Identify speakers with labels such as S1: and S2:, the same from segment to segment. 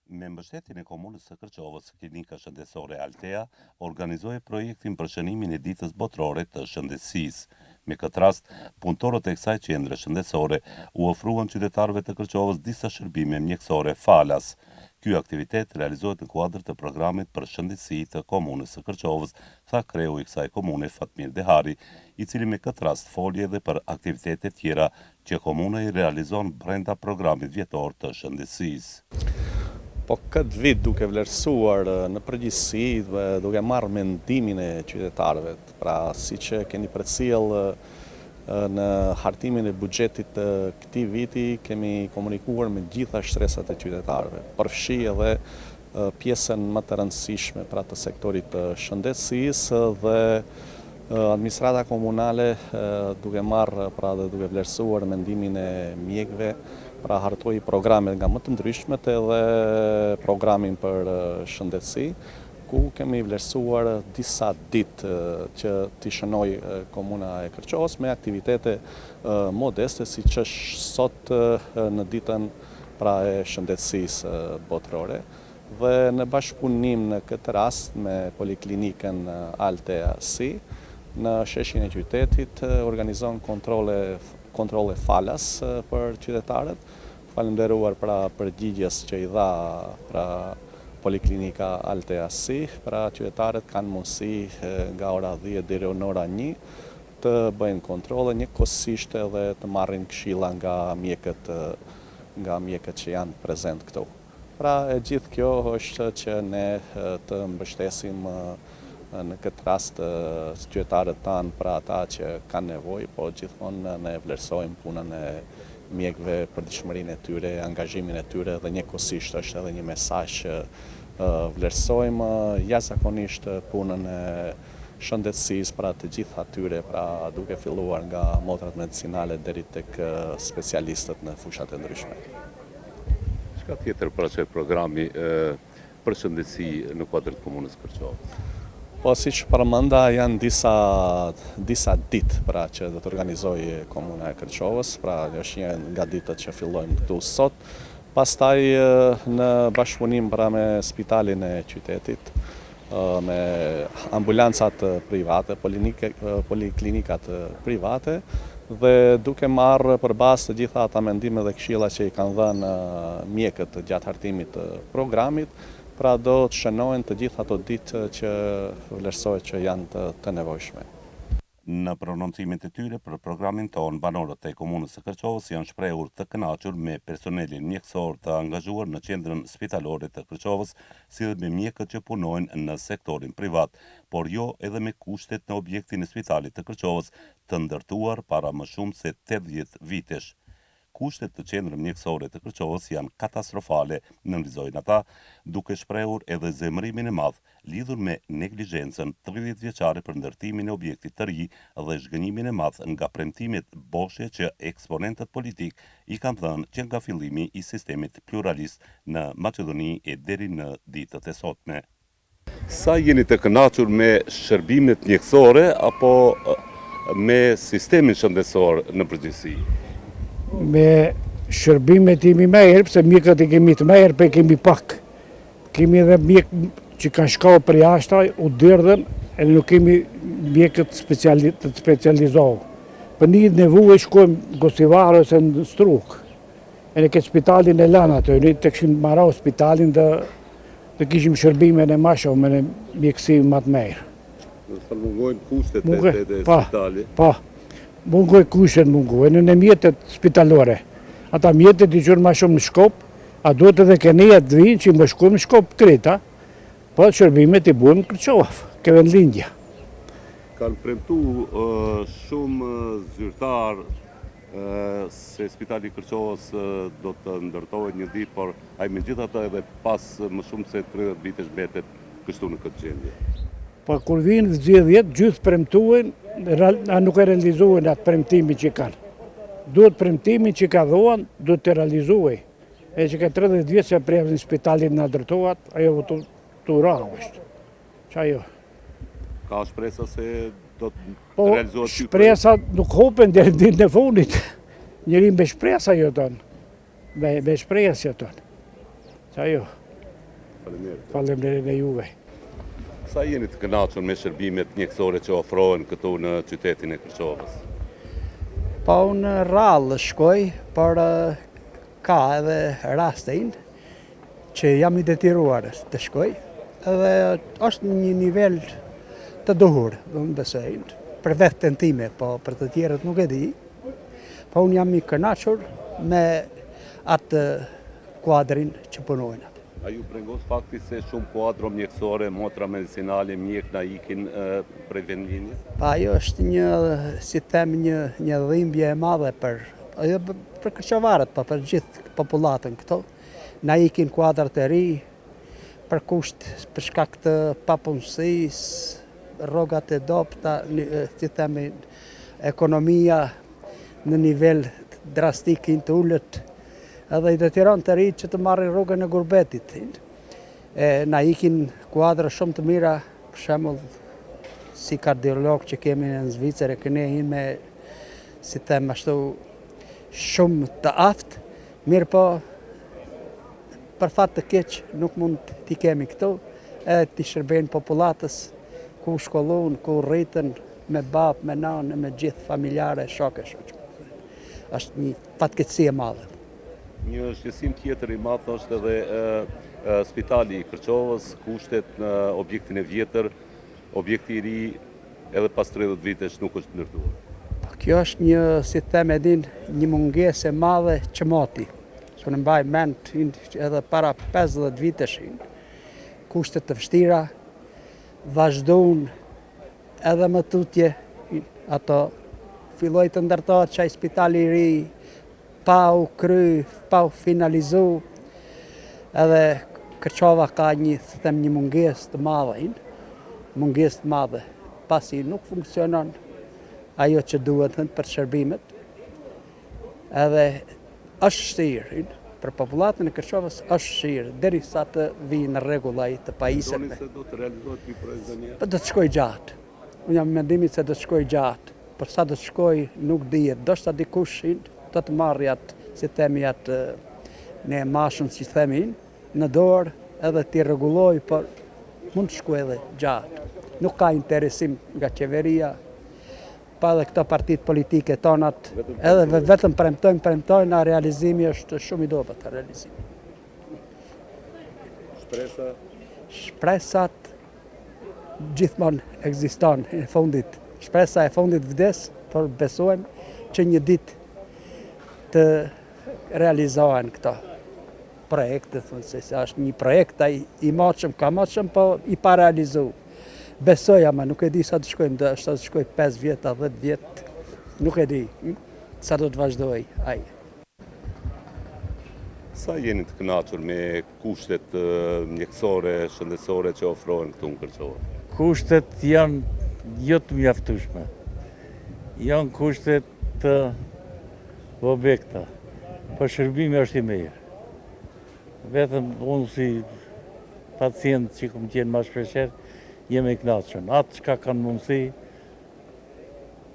S1: Me mbështetjen e komunës së Kërçovës, Klinika Shëndetësore Altea organizoi projektin për shënimin e ditës botërore të shëndetësisë. Me këtë rast, punëtorët e kësaj qendre shëndetësore u ofruan qytetarëve të Kërçovës disa shërbime mjekësore falas. Ky aktivitet realizohet në kuadër të programit për shëndetësi të komunës së Kërçovës, tha kreu i kësaj komune Fatmir Dehari, i cili me këtë rast foli edhe për aktivitetet tjera që komuna i realizon brenda programit vjetor të shëndetësisë.
S2: Po këtë vit duke vlerësuar në përgjithësi dhe duke marrë mendimin e qytetarëve, pra si që keni përcjell në hartimin e buxhetit të këtij viti kemi komunikuar me gjitha shtresat e qytetarëve, përfshi edhe pjesën më të rëndësishme pra të sektorit të shëndetësisë dhe administrata komunale duke marrë pra dhe duke vlerësuar mendimin e mjekëve, pra hartoi programet nga më të ndryshmet edhe programin për shëndetësi, ku kemi vlerësuar disa ditë që t'i shënoj komuna e Kërçovës me aktivitete modeste, si që është sot në ditën pra e shëndetësisë botërore. Dhe në bashkëpunim në këtë rast me Poliklinikën Altea Si, në sheshin e qytetit organizon kontrole falas për qytetarët. Falenderuar pra përgjigjes që i dha pra Poliklinika Altea Si, pra qytetarët kanë mundësi nga ora 10 deri në ora 1 të bëjnë kontrole, njëkohësisht edhe të marrin këshilla nga mjekët që janë prezent këtu. Pra e gjithë kjo është që ne të mbështesim në këtë rast qytetarët tanë, pra ata që kanë nevojë, po gjithmonë ne vlerësojmë punën e mjekëve, përditshmërinë e tyre, angazhimin e tyre dhe njëkohësisht është edhe një mesazh që vlerësojmë jashtëzakonisht punën e shëndetësisë pra të gjithë atyre, pra duke filluar nga motrat medicinale deri tek specialistët në fushat e ndryshme.
S1: Çka tjetër paraqet programi për shëndetësi në kuadër të komunës Kërçovës?
S2: Po si që përmenda janë disa ditë pra që do të organizojë komuna e Kërçovës, pra është një nga ditët që fillojmë këtu sot. Pastaj në bashkëpunim pra me spitalin e qytetit, me ambulancat private, poliklinikat private, dhe duke marrë përballë të gjitha ata mendime dhe këshilla që i kanë dhënë mjekët gjatë hartimit të programit, pra do të shënohen të gjitha ato ditë që vlerësohet që janë të nevojshme.
S1: Në prononcimet e tyre për programin ton, banorët e komunës së Kërçovës janë shprehur të kënaqur me personelin mjekësor të angazhuar në qendrën spitalore të Kërçovës, si dhe me mjekët që punojnë në sektorin privat, por jo edhe me kushtet në objektin e spitalit të Kërçovës të ndërtuar para më shumë se 80 vitesh. Kushtet të qendrës mjekësore të Kërçovës janë katastrofale, nënvizojnë ata, duke shprehur edhe zemërimin e madh lidhur me neglizhencën 30 vjeçare për ndërtimin e objektit të ri dhe zhgënjimin e madh nga premtimet boshe që eksponentët politik i kanë dhënë që nga fillimi i sistemit pluralist në Maqedoni e deri në ditët e sotme. Sa jeni të kënaqur me shërbimet mjekësore apo me sistemin shëndetësor në përgjithësi?
S3: Me shërbimet jemi më herë, pse mjekët i kemi të më herë, pe kemi pak. Kemi edhe mjekë që kanë shkallë për jashtë, u derdhen, e nuk kemi mjekët të specializohu. Për një nevojë shkojmë Gosivarë ose në Struk. E në këtë spitalin e lanë atë, ne të këshim marrë spitalin dhe kishim shërbimin e mashëm me mjekësi më të mirë.
S1: Nëse mungojnë kushtet e spitalit?
S3: Po. Mungoj kushtet në mjetet spitalore. Ata mjetet i qërë ma shumë në Shkop, a duhet edhe këneja të vinë që i më shkojmë në Shkop Kreta, po shërbimet i buëm në Kërçovë, këve në lindja.
S1: Kanë premtu shumë zyrtar se spitali Kërçovës do të ndërtohet një ditë, por ai megjithatë edhe pas më shumë se 30 vitesh mbetet kështu në këtë gjendje.
S3: Po kur vinë zgjedhjet, gjithë premtuhen, nuk e realizohen atë premtimi që kanë. Duhet premtimi që ka dhuan, duhet të realizohej. E që ka 30 vjetë që prejave në spitalit në ndërtohet, ajo të urahu është. Që ajo.
S1: Ka shpresa se do të realizohet ty?
S3: Po, shpresa nuk hopen dhe ditë në fundit. Njëri me shpresa jo tonë. Me shpresa jo tonë. Që ajo. Faleminderit e juve.
S1: Sa jeni të kënaqur me shërbimet mjekësore që ofrohen këtu në qytetin e Kërçovës?
S4: Po unë rrallë shkoj, por ka edhe rastin që jam i detyruar të shkoj, edhe është një nivel të duhur, unë besoj, për vetën time, po për të tjerët nuk e di, po unë jam i kënaqur me atë kuadrin që punojnë.
S1: A ju brengos fakti se shumë kuadro mjekësore, motra medicinale, mjek na ikin prej vendlinjës?
S4: Pa ajo është një, si them, një dhimbje e madhe për kërçovarët, po për gjithë popullatën këto. Na ikin kuadrat e ri, për kusht, për shkak të papunësisë, rrogat e dobta, si themi, ekonomia në nivel drastik të ullët, edhe i detyron të ri që të marrin rrugën e gurbetit. Na ikin kuadra shumë të mira, për shembull si kardiolog që kemi në Zvicër, kene me, si them ashtu, shumë të aftë, mirë po për fat të keq nuk mund t'i kemi këtu, edhe t'i shërbejnë popullatës ku shkollon, ku rritën me babë, me nanë, me gjithë familjare, shokë. Është një fatkeqësi e madhe.
S1: Një shqetësim tjetër i madh është edhe spitali i Kërçovës, kushtet në objektin e vjetër, objekti i ri edhe pas 30 vitesh nuk është ndërtuar.
S4: Kjo është një, si them edhin, një mungesë e madhe që moti. Që në mbaj mend edhe para 50 vitesh, kushtet të vështira, vazhdojnë edhe më tutje, ato filloj të ndërtohet çaj spitali i ri, pa u kry, pa u finalizu, edhe Kërçova ka një mungesë të madhe, pasi nuk funksionon ajo që duhet për shërbimet, edhe është shtirë, për popullatën e Kërçovës është shtirë, derisa të vijë në rregull ai të pajisur.
S1: Mendoni se do të realizohet ky projekt zënia?
S4: Po do të shkoj gjatë. Unë jam mendimit se do të shkoj gjatë, por sa do të shkoj nuk dihet, ndoshta dikush do të marrë atë, si themi atë në mashën që themin, në dorë edhe t'i rregulloj, por mund të shkoj edhe gjatë. Nuk ka interesim nga qeveria, pa edhe këto partitë politike tonat, edhe vetëm premtojnë, a realizimi është shumë i dobët realizimi.
S1: Shpresa?
S4: Shpresat gjithmonë ekziston në fundit. Shpresa e fundit vdes, por besojmë që një ditë të realizohen këto projekte, se është një projekt i machëm, ka machëm, po i pa realizu. Besoj, ama nuk e di sa të shkojmë, do të shkoj 5 vjet, 10 vjet, nuk e di sa do të vazhdoj ai.
S1: Sa jeni të kënaqur me kushtet mjekësore, shëndetësore që ofrohen këtu në Kërçovë?
S5: Kushtet janë jo të mjaftueshme. Janë kushtet të objekta, po shërbimi është i mirë. Vetëm unë si pacient që kom qenë më shpeshherë, jemi i kënaqur. Atë çka kanë mundësi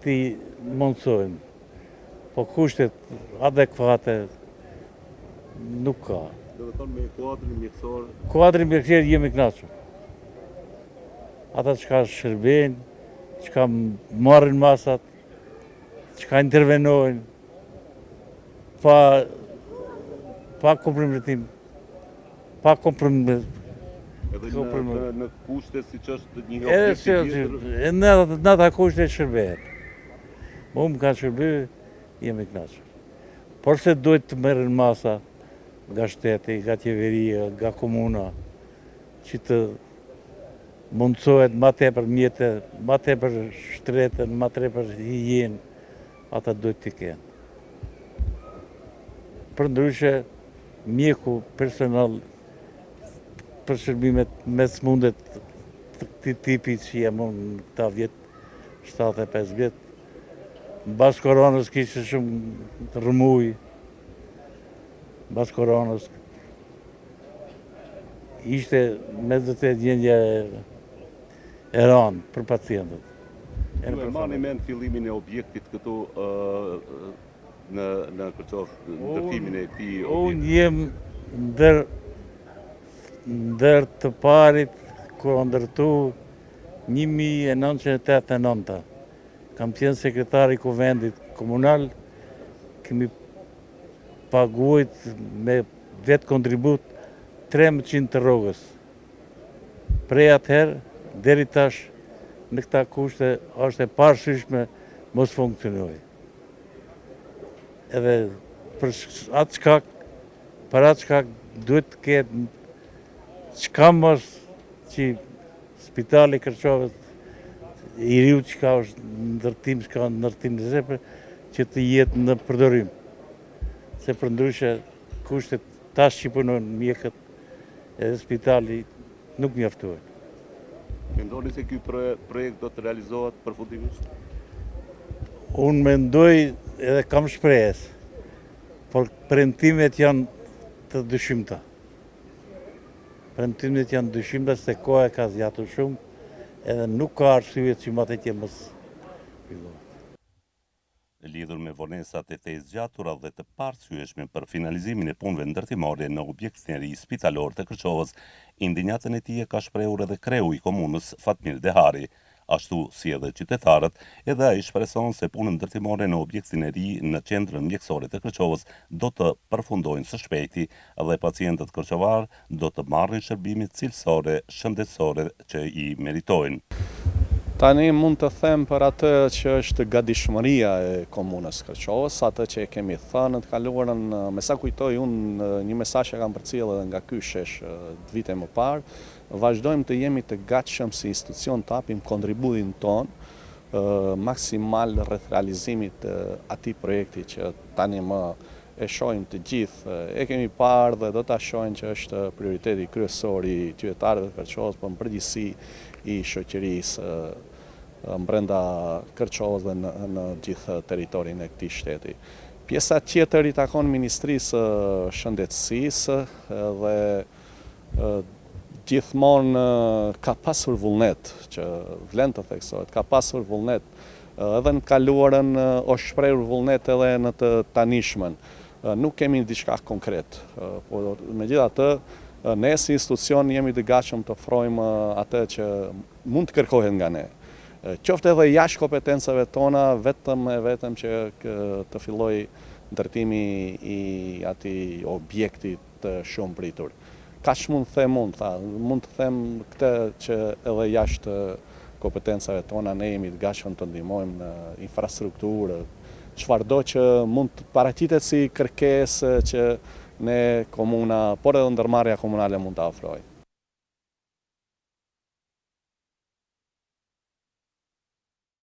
S5: ti mundsojnë, po kushtet adekuate nuk ka.
S1: Do të thonë me kuadrin mjekësor?
S5: Kuadrin mjekësor jemi i kënaqur. Ata çka shërbejnë, çka marrin masat, çka intervenojnë, pa kompromitim,
S1: Edhe në kushte si që është një objekt tjetër?
S5: Në ata kushte shërbehet. Unë më kanë shërby, jemi kënaqur. Por se duhet të merren masa nga shteti, nga qeveria, nga komuna, që të mundësohet ma tepër mjete, ma tepër shtretën, ma tepër higienë, ata duhet të kenë. Për ndryshe, mjeku personal për shërbimet me smundet të këtij tipi që jam unë në këta vjet, 75 vjet, mbas koronës kishte shumë rëmuj, mbas koronës ishte me vërtet gjendje e rëndë për pacientët.
S1: Ju e mani mend fillimin e objektit këtu në Kërçovë, ndërtimin e këtij objekti?
S5: Unë jem ndër ndër të parit kur ndërtu 1989. Kam qenë sekretari i kuvendit komunal, kemi paguajt me vetë kontribut 1300 të rrogës. Prej atëherë, deri tash, në këta kushte është e parashishme mos funksionoj. Edhe për atë shkak duhet të ketë çka mos që spitali Kërçovës i riu çka është ndërtim, çka ndërtim të zepër, që të jetë në përdorim. Se përndryshe kushtet tash që punojnë mjekët edhe spitali nuk mjaftojnë.
S1: Mendoni se ky projekt do të realizohet përfundimisht?
S5: Unë mendoj edhe kam shpresë, por premtimet janë të dyshimta. Premtimet janë dyshimta se koha e ka zgjatur shumë, edhe nuk ka arsye që më atë që mos fillohet.
S1: Lidhur me vonesat e thejë zgjatura dhe të parësyeshme për finalizimin e punëve ndërtimore në objektin e spitalor të Kërçovës, indinjatën e tij e ka shprehur edhe kreu i komunës Fatmir Dehari. Ashtu si edhe qytetarët, edhe ai shpreson se punën ndërtimore në objektin e ri në qendrën mjekësore të Kërçovës do të përfundojnë së shpejti dhe pacientët kërçovar do të marrin shërbime cilësore, shëndetësore që i meritojnë.
S2: Tani mund të them për atë që është gatishmëria e komunës Kërçovës, atë që e kemi thënë të kaluarën, me sa kujtoj unë një mesazh që kam përcjellë edhe nga ky shesh vite më parë, vazhdojmë të jemi të gatshëm si institucion të japim kontributin ton maksimal rreth realizimit të atij projekti që tani më e shohim të gjithë, e kemi parë dhe do ta shohim që është prioriteti kryesor i qytetarëve të Kërçovës, por në përgjithësi i shoqërisë brenda Kërçovës dhe në gjithë territorin e këtij shteti. Pjesa tjetër i takon Ministrisë Shëndetësisë dhe gjithmonë ka pasur vullnet, që vlen të theksohet, ka pasur vullnet edhe në kaluarën, është shprehur vullnet edhe në të tanishmen. Nuk kemi diçka konkret, por megjithatë ne si institucion jemi të gatshëm të ofrojmë atë që mund të kërkohet nga ne. Qoftë edhe jashtë kompetencave tona, vetëm që të filloj ndërtimi i atij objekti të shumë pritur. Kaq mund të them këtë që edhe jashtë kompetencave tona ne jemi të gatshëm të ndihmojmë në infrastrukturë, çfarëdo që mund të paraqitet si kërkesë që ne komuna, por edhe ndërmarrja komunale mund ta ofrojë.